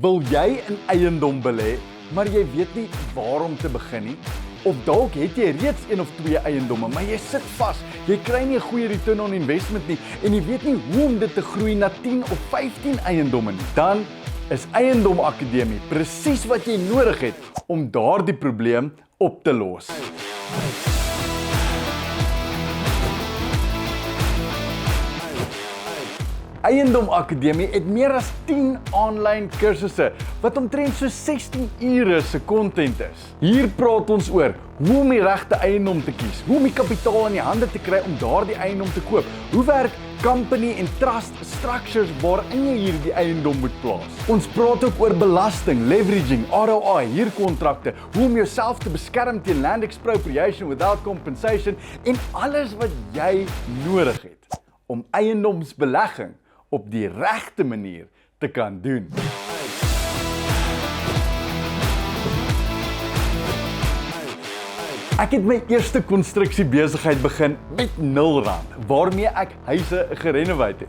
Wil jy in eiendom belê, maar jy weet nie waar om te begin nie? Of dalk het jy reeds 1 of 2 eiendomme, maar jy sit vas, jy kry nie 'n goeie return on investment nie en jy weet nie hoe om dit te groei na 10 of 15 eiendomme nie. Dan is Eiendom Akademie presies wat jy nodig het om daardie probleem op te los. Eiendom Akademie het meer as 10 aanlyn kursusse wat omtrent so 16 ure se content is. Hier praat ons oor hoe om die regte eiendom te kies, hoe om die kapitaal in die hande te kry om daardie eiendom te koop, hoe werk company en trust structures waarin jy hierdie eiendom moet plaas. Ons praat ook oor belasting, leveraging, ROI, huurkontrakte, hoe om jouself te beskerm teen land expropriation without compensation en alles wat jy nodig het om eiendomsbelegging op die regte manier te kan doen. Ek het my eerste konstruksiebesigheid begin met R0, waarmee ek huise gerenoveer het.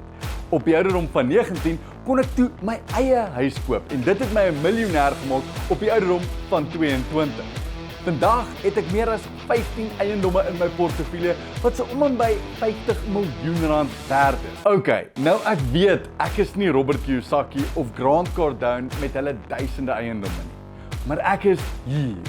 Op die ouderdom van 19 kon ek toe my eie huis koop en dit het my 'n miljonair gemaak op die ouderdom van 22. Vandag het ek meer as 15 eiendomme in my portefeulje wat so om en by R50 miljoen werd is. Okay, nou ek weet ek is nie Robert Kiyosaki of Grant Cardone met hulle duisende eiendomme nie. Maar ek is hier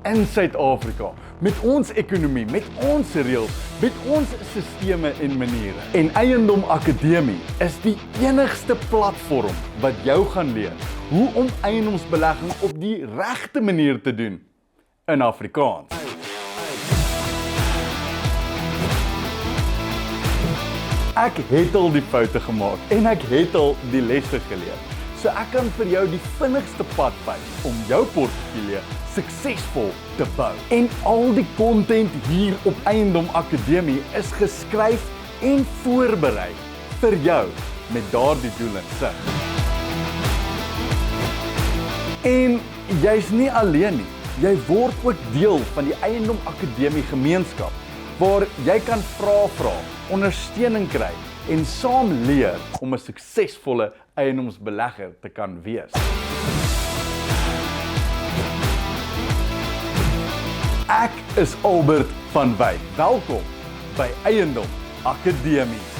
in Suid-Afrika met ons ekonomie, met ons reëls, met ons sisteme en maniere. En Eiendom Akademie is die enigste platform wat jou gaan leer hoe om eiendomsbelegging op die regte manier te doen in Afrikaans. Ek het al die foute gemaak en ek het al die lesse geleer. So ek kan vir jou die vinnigste pad wys om jou portefeulje suksesvol te bou. En al die content hier op Eiendom Akademie is geskryf en voorberei vir jou met daardie doel in sig. En jy's nie alleen nie. Jy word ook deel van die Eiendom Akademie gemeenskap waar jy kan vra, ondersteuning kry en saam leer om 'n suksesvolle eiendomsbelegger te kan wees. Ek is Albert van Wyk. Welkom by Eiendom Akademie.